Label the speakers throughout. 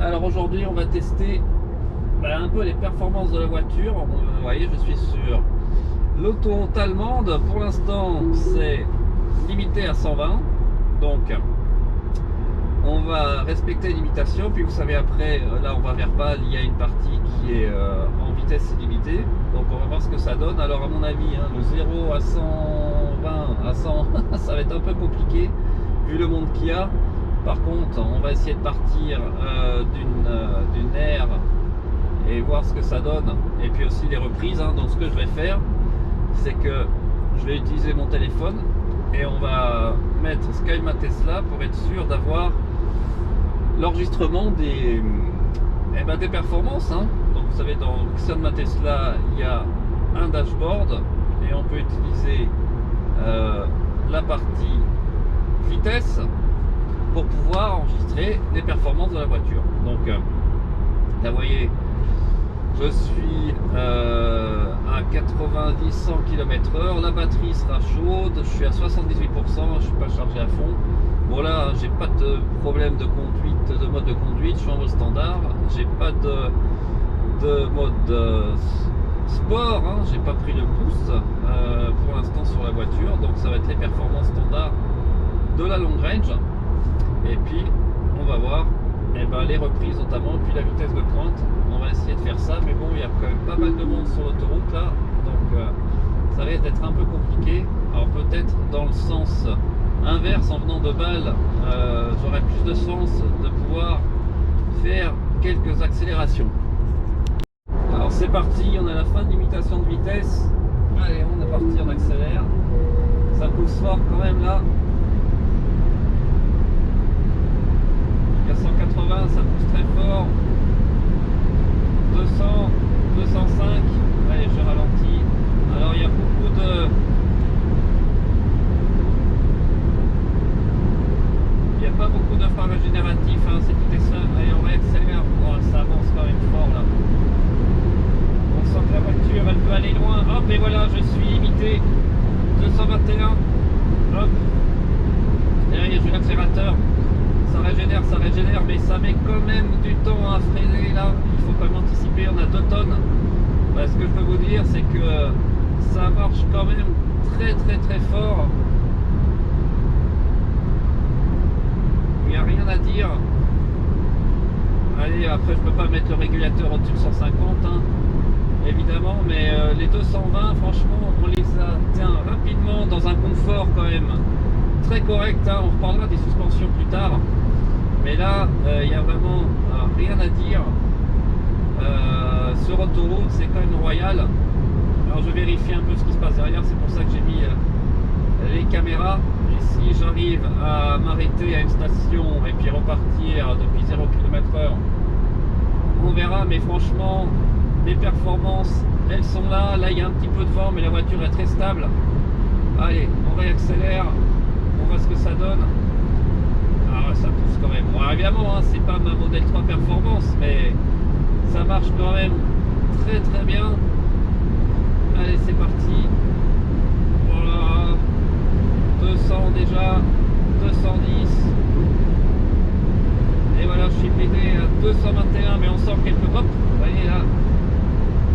Speaker 1: Alors aujourd'hui on va tester un peu les performances de la voiture. Vous voyez, je suis sur l'autoroute allemande. Pour l'instant c'est limité à 120, donc on va respecter les limitations. Puis vous savez, après là on va vers Bâle, il y a une partie qui est en vitesse illimitée, donc on va voir ce que ça donne. Alors à mon avis le 0 à 120 à 100 ça va être un peu compliqué vu le monde qu'il y a. Par contre, on va essayer de partir d'une aire et voir ce que ça donne. Et puis aussi les reprises. Donc ce que je vais faire, c'est que je vais utiliser mon téléphone et on va mettre Sky Ma Tesla pour être sûr d'avoir l'enregistrement des performances. Donc vous savez, dans Xeon Ma Tesla, il y a un dashboard et on peut utiliser la partie vitesse pour pouvoir enregistrer les performances de la voiture. Donc là vous voyez, je suis à 90-100 km/h, la batterie sera chaude, je suis à 78%, je suis pas chargé à fond. Bon là j'ai pas de problème de conduite, de mode de conduite, je suis en mode standard, j'ai pas de mode sport, j'ai pas pris le boost pour l'instant sur la voiture, donc ça va être les performances standards de la long range. Et puis on va voir les reprises notamment, puis la vitesse de pointe. On va essayer de faire ça, mais bon, il y a quand même pas mal de monde sur l'autoroute là, donc ça risque d'être un peu compliqué. Alors peut-être dans le sens inverse, en venant de Bâle, j'aurais plus de chance de pouvoir faire quelques accélérations. Alors c'est parti, on a la fin de limitation de vitesse. Allez, on est parti, on accélère. Ça pousse fort quand même là. 180, ça pousse très fort. 200, 205. Allez, je ralentis. Alors il y a beaucoup de... Il n'y a pas beaucoup de frein régénératif, c'est tout est simple. Allez, on réaccélère. Oh, ça avance quand même fort là. On sent que la voiture elle peut aller loin. Hop, et voilà, je suis limité. 221. Hop. Derrière, j'ai l'accélérateur. Ça régénère, mais ça met quand même du temps à freiner là. Il faut quand même anticiper, on a 2 tonnes. Ce que je peux vous dire, c'est que ça marche quand même très fort. Il n'y a rien à dire. Allez, après je peux pas mettre le régulateur au-dessus de 150 évidemment, mais les 220 franchement on les atteint rapidement dans un confort quand même très correct. On reparlera des suspensions plus tard, mais là il n'y a vraiment rien à dire. Sur autoroute c'est quand même royal. Alors je vérifie un peu ce qui se passe derrière, c'est pour ça que j'ai mis les caméras. Et si j'arrive à m'arrêter à une station et puis repartir depuis 0 km/h, on verra. Mais franchement les performances elles sont là. Là il y a un petit peu de vent, mais la voiture est très stable. Allez, on réaccélère, on voit ce que ça donne. Ah, ça pousse quand même. Bon, évidemment c'est pas ma modèle 3 performance, mais ça marche quand même très bien. Allez, c'est parti. Voilà, 200 déjà, 210. Et voilà, je suis pédé à 221, mais on sent quelques hop, vous voyez là.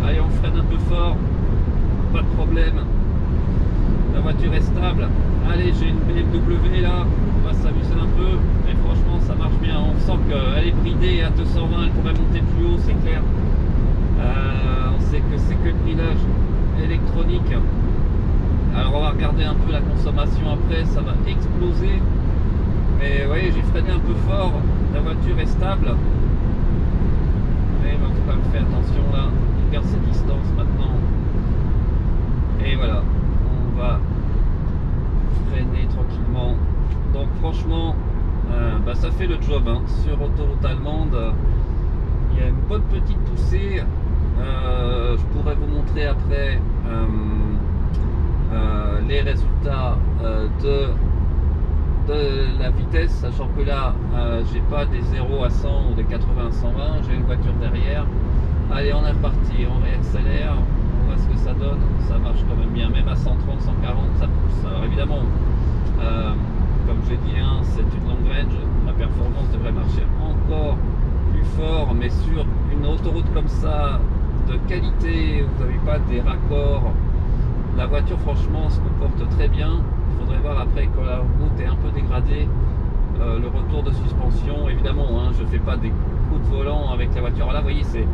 Speaker 1: Allez, on freine un peu fort, pas de problème. La voiture est stable. Allez, j'ai une BMW là, on va s'amuser un peu, mais franchement ça marche bien. On sent qu'elle est bridée à 220, elle pourrait monter plus haut, c'est clair. On sait que c'est que le bridage électronique. Alors on va regarder un peu la consommation après, ça va exploser. Mais vous voyez, j'ai freiné un peu fort, la voiture est stable. Mais il faut quand même faire attention là, on regarde ses distances maintenant. Et voilà, on va freiner tranquillement. Donc franchement ça fait le job sur autoroute allemande. Il y a une bonne petite poussée. Je pourrais vous montrer après les résultats de la vitesse, sachant que là j'ai pas des 0 à 100 ou des 80 à 120, j'ai une voiture derrière. Allez, on est reparti, on réaccélère, on voit ce que ça donne. Ça marche quand même bien, même à 130, 140 ça pousse. Alors évidemment comme j'ai dit c'est une longue range, la performance devrait marcher encore plus fort mais sur une autoroute comme ça, de qualité, vous n'avez pas des raccords, la voiture franchement se comporte très bien. Il faudrait voir après quand la route est un peu dégradée, le retour de suspension. Évidemment, hein, je ne fais pas des coups de volant avec la voiture. Là, vous voyez, c'est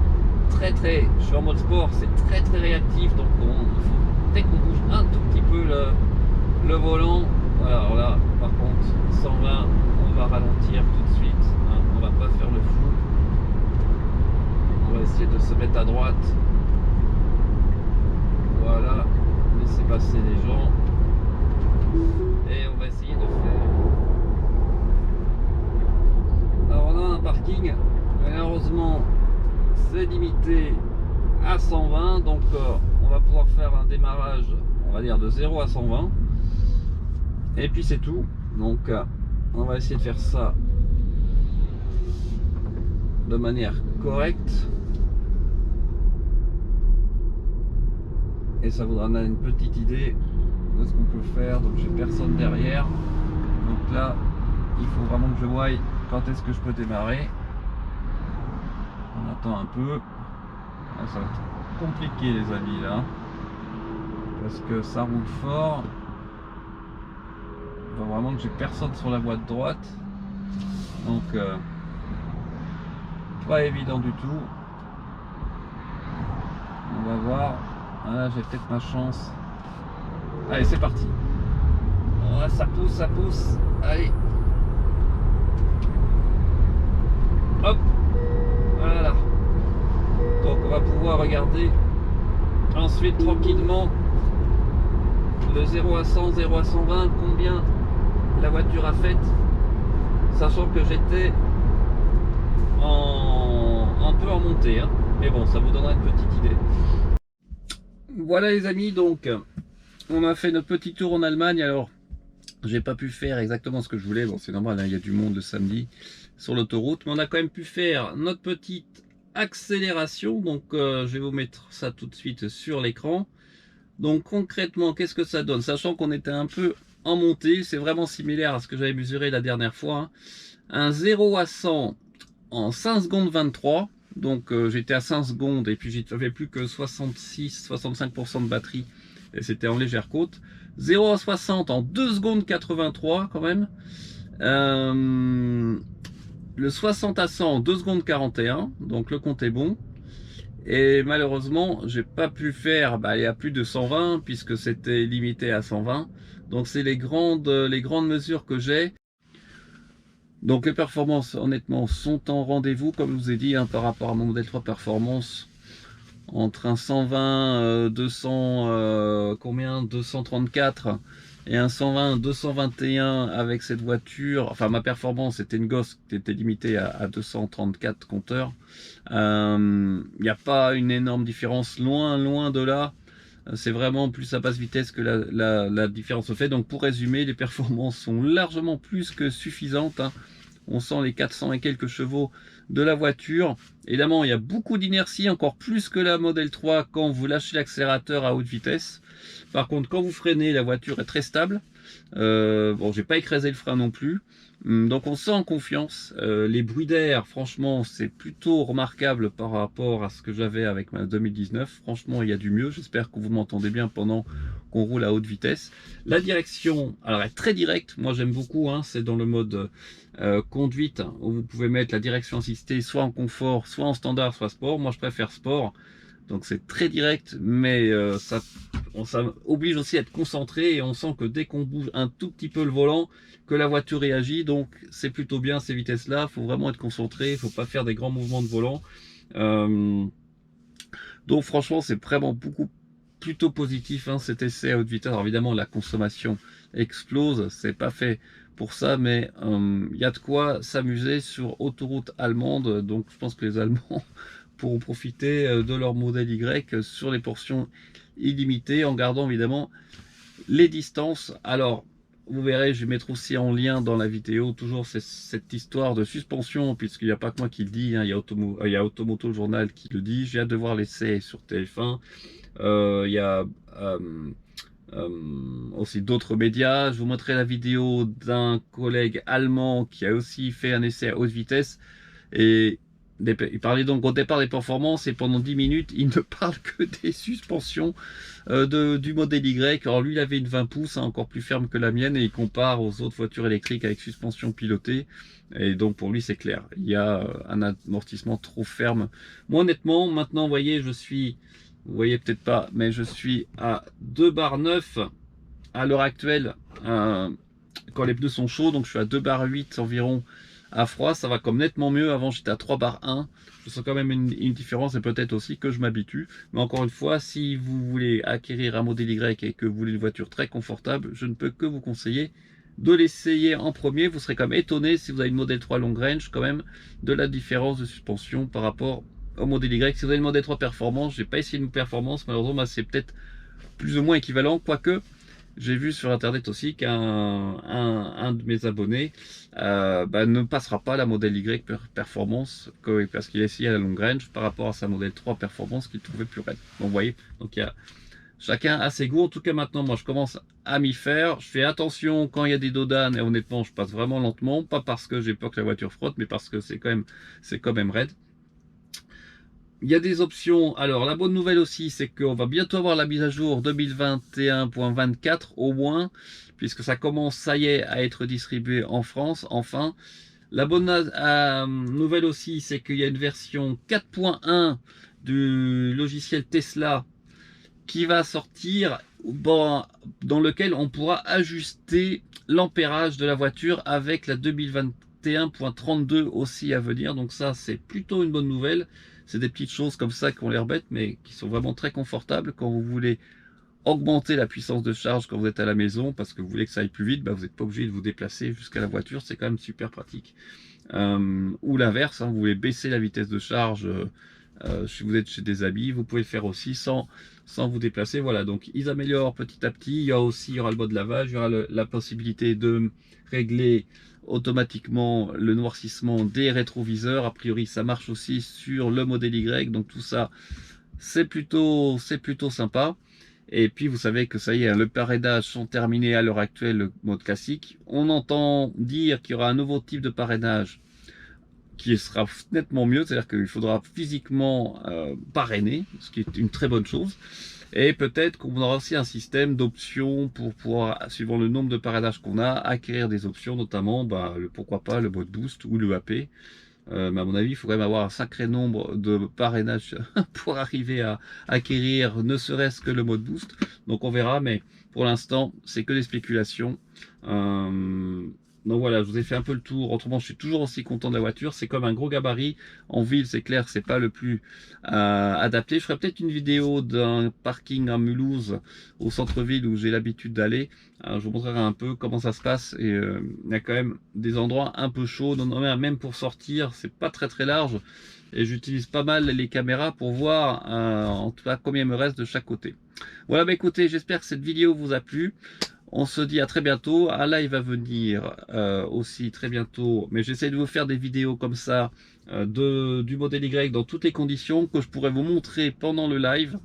Speaker 1: très, je suis en mode sport, c'est très réactif. Donc, il faut, dès qu'on bouge un tout petit peu le volant, voilà, alors là, par contre, 120, on va ralentir tout de suite. Hein, on va pas faire le fou. On va essayer de se mettre à droite. Voilà, laisser passer les gens. Et on va essayer de faire. Alors on a un parking, malheureusement c'est limité à 120, donc on va pouvoir faire un démarrage, on va dire de 0 à 120. Et puis c'est tout. Donc on va essayer de faire ça de manière correcte. Et ça vous donne une petite idée de ce qu'on peut faire. Donc j'ai personne derrière. Donc là, il faut vraiment que je voie quand est-ce que je peux démarrer. On attend un peu. Ah, ça va être compliqué les amis là. Parce que ça roule fort. Il faut vraiment que j'ai personne sur la voie de droite. Donc pas évident du tout. On va voir. Voilà, j'ai peut-être ma chance. Allez, c'est parti. Voilà, ça pousse. Allez. Hop. Voilà. Donc on va pouvoir regarder ensuite tranquillement le 0 à 100, 0 à 120, combien la voiture a fait. Sachant que j'étais un peu en montée. Hein. Mais bon, ça vous donnera une petite idée. Voilà les amis, donc on a fait notre petit tour en Allemagne. Alors j'ai pas pu faire exactement ce que je voulais, bon c'est normal, hein, il y a du monde le samedi sur l'autoroute, mais on a quand même pu faire notre petite accélération. Donc je vais vous mettre ça tout de suite sur l'écran. Donc concrètement, qu'est-ce que ça donne, sachant qu'on était un peu en montée, c'est vraiment similaire à ce que j'avais mesuré la dernière fois, hein. Un 0 à 100 en 5 secondes 23. Donc j'étais à 5 secondes et puis j'avais plus que 66-65% de batterie et c'était en légère côte. 0 à 60 en 2 secondes 83 quand même. Le 60 à 100 en 2 secondes 41, donc le compte est bon. Et malheureusement j'ai pas pu faire aller à plus de 120 puisque c'était limité à 120. Donc c'est les grandes mesures que j'ai. Donc les performances honnêtement sont en rendez-vous comme je vous ai dit, hein, par rapport à mon modèle 3 performance entre un 120 200 234 et un 120 221 avec cette voiture. Enfin ma performance était une gosse qui était limitée à 234 compteurs. Il n'y a pas une énorme différence, loin de là. C'est vraiment plus ça passe vitesse que la différence se fait. Donc pour résumer, les performances sont largement plus que suffisantes, hein. On sent les 400 et quelques chevaux de la voiture. Évidemment, il y a beaucoup d'inertie, encore plus que la Model 3 quand vous lâchez l'accélérateur à haute vitesse. Par contre, quand vous freinez, la voiture est très stable. Bon, j'ai pas écrasé le frein non plus. Donc on sent en confiance. Les bruits d'air, franchement, c'est plutôt remarquable par rapport à ce que j'avais avec ma 2019. Franchement, il y a du mieux. J'espère que vous m'entendez bien pendant qu'on roule à haute vitesse. La direction, alors elle est très directe. Moi, j'aime beaucoup. Hein, c'est dans le mode conduite où vous pouvez mettre la direction assistée soit en confort, soit en standard, soit sport. Moi, je préfère sport. Donc c'est très direct, mais ça oblige aussi à être concentré et on sent que dès qu'on bouge un tout petit peu le volant, que la voiture réagit. Donc c'est plutôt bien ces vitesses-là. Il faut vraiment être concentré, il ne faut pas faire des grands mouvements de volant. Donc franchement, c'est vraiment plutôt positif, hein, cet essai à haute vitesse. Alors évidemment, la consommation explose, c'est pas fait pour ça, mais il y a de quoi s'amuser sur autoroute allemande. Donc je pense que les Allemands pourront profiter de leur modèle Y sur les portions illimitées en gardant évidemment les distances. Alors vous verrez, je vais mettre aussi en lien dans la vidéo toujours cette histoire de suspension, puisqu'il n'y a pas que moi qui le dis, hein, il y a Automoto Journal qui le dit. J'ai hâte de voir l'essai sur TF1. Il y a aussi d'autres médias. Je vous montrerai la vidéo d'un collègue allemand qui a aussi fait un essai à haute vitesse et il parlait donc au départ des performances et pendant 10 minutes, il ne parle que des suspensions du modèle Y. Alors lui, il avait une 20 pouces, hein, encore plus ferme que la mienne, et il compare aux autres voitures électriques avec suspension pilotée. Et donc pour lui, c'est clair, il y a un amortissement trop ferme. Moi, honnêtement, maintenant, vous voyez, vous voyez peut-être pas, mais je suis à 2 bar 9 à l'heure actuelle quand les pneus sont chauds, donc je suis à 2 bar 8 environ à froid. Ça va comme nettement mieux. Avant, j'étais à 3 bar 1. Je sens quand même une différence, et peut-être aussi que je m'habitue. Mais encore une fois, si vous voulez acquérir un modèle Y et que vous voulez une voiture très confortable, je ne peux que vous conseiller de l'essayer en premier. Vous serez quand même étonné, si vous avez une modèle 3 long range, quand même, de la différence de suspension par rapport au modèle Y. Si vous avez une modèle 3 performance, j'ai pas essayé une performance, malheureusement, c'est peut-être plus ou moins équivalent, quoique j'ai vu sur internet aussi qu'un de mes abonnés ne passera pas la modèle Y performance parce qu'il a essayé à la long range par rapport à sa modèle 3 performance qu'il trouvait plus raide. Donc vous voyez, donc il y a chacun a ses goûts. En tout cas, maintenant, moi je commence à m'y faire. Je fais attention quand il y a des dodanes, et honnêtement, je passe vraiment lentement, pas parce que j'ai peur que la voiture frotte, mais parce que c'est quand même raide. Il y a des options. Alors, la bonne nouvelle aussi, c'est qu'on va bientôt avoir la mise à jour 2021.24 au moins, puisque ça commence, ça y est, à être distribué en France, enfin. La bonne nouvelle aussi, c'est qu'il y a une version 4.1 du logiciel Tesla qui va sortir, dans lequel on pourra ajuster l'ampérage de la voiture avec la 2021.32 aussi à venir. Donc ça, c'est plutôt une bonne nouvelle. C'est des petites choses comme ça qui ont l'air bêtes, mais qui sont vraiment très confortables quand vous voulez augmenter la puissance de charge quand vous êtes à la maison, parce que vous voulez que ça aille plus vite, vous n'êtes pas obligé de vous déplacer jusqu'à la voiture, c'est quand même super pratique. Ou l'inverse, hein, vous voulez baisser la vitesse de charge si vous êtes chez des habits, vous pouvez le faire aussi sans vous déplacer. Voilà, donc ils améliorent petit à petit. Il y aura le mode lavage, il y aura la possibilité de régler automatiquement le noircissement des rétroviseurs. A priori, ça marche aussi sur le modèle Y, donc tout ça, c'est plutôt sympa. Et puis vous savez que ça y est, le parrainage sont terminés à l'heure actuelle, le mode classique. On entend dire qu'il y aura un nouveau type de parrainage qui sera nettement mieux, c'est-à-dire qu'il faudra physiquement parrainer, ce qui est une très bonne chose. Et peut-être qu'on aura aussi un système d'options pour pouvoir, suivant le nombre de parrainages qu'on a, acquérir des options, notamment pourquoi pas le mode boost ou le AP. Mais à mon avis, il faut quand même avoir un sacré nombre de parrainages pour arriver à acquérir ne serait-ce que le mode boost. Donc on verra, mais pour l'instant, c'est que des spéculations. Donc voilà, je vous ai fait un peu le tour. Autrement, je suis toujours aussi content de la voiture. C'est comme un gros gabarit. En ville, c'est clair, c'est pas le plus adapté. Je ferai peut-être une vidéo d'un parking à Mulhouse, au centre-ville, où j'ai l'habitude d'aller. Je vous montrerai un peu comment ça se passe. Et il y a quand même des endroits un peu chauds. Même pour sortir, c'est pas très très large. Et j'utilise pas mal les caméras pour voir en tout cas combien il me reste de chaque côté. Voilà, écoutez, j'espère que cette vidéo vous a plu. On se dit à très bientôt. Un live va venir aussi très bientôt. Mais j'essaie de vous faire des vidéos comme ça du modèle Y dans toutes les conditions que je pourrais vous montrer pendant le live.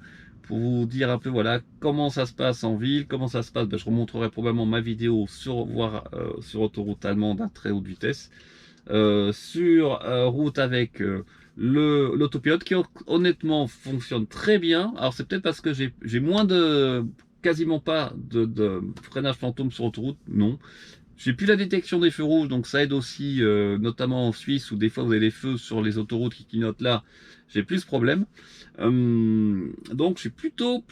Speaker 1: Pour vous dire un peu voilà comment ça se passe en ville, comment ça se passe. Je remontrerai probablement ma vidéo sur autoroute allemande à très haute vitesse. Sur route avec l'autopilote qui honnêtement fonctionne très bien. Alors c'est peut-être parce que j'ai moins quasiment pas de freinage fantôme sur autoroute, non. J'ai plus la détection des feux rouges, donc ça aide aussi, notamment en Suisse où des fois vous avez des feux sur les autoroutes qui clignotent là, j'ai plus ce problème. Donc je suis plutôt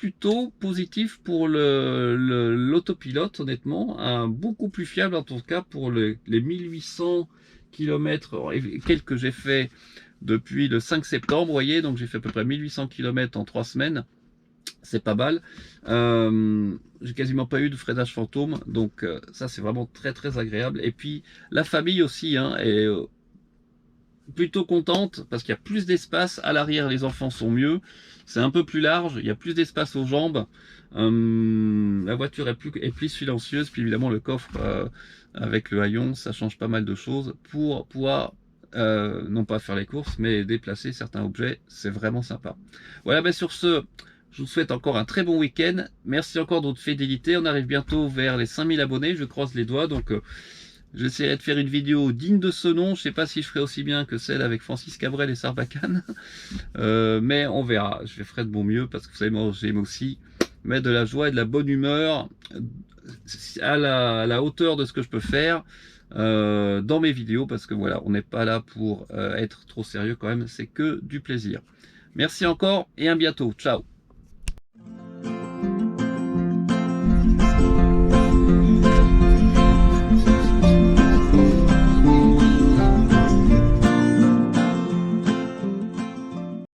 Speaker 1: positif pour l'autopilote, honnêtement, beaucoup plus fiable en tout cas pour les 1800 km et quelques que j'ai fait depuis le 5 septembre, vous voyez, donc j'ai fait à peu près 1800 km en 3 semaines. C'est pas mal. J'ai quasiment pas eu de freinage fantôme, donc ça c'est vraiment très agréable. Et puis la famille aussi hein, est plutôt contente parce qu'il y a plus d'espace à l'arrière, les enfants sont mieux, c'est un peu plus large, il y a plus d'espace aux jambes, la voiture est plus silencieuse, puis évidemment le coffre avec le haillon, ça change pas mal de choses pour pouvoir non pas faire les courses mais déplacer certains objets, c'est vraiment sympa. Voilà, sur ce, je vous souhaite encore un très bon week-end. Merci encore de votre fidélité. On arrive bientôt vers les 5000 abonnés. Je croise les doigts. Donc, J'essaierai de faire une vidéo digne de ce nom. Je sais pas si je ferai aussi bien que celle avec Francis Cabrel et Sarbacane. Mais on verra. Je ferai de mon mieux parce que vous savez, moi j'aime aussi mettre de la joie et de la bonne humeur à la hauteur de ce que je peux faire dans mes vidéos, parce que voilà, on n'est pas là pour être trop sérieux quand même, c'est que du plaisir. Merci encore et à bientôt. Ciao.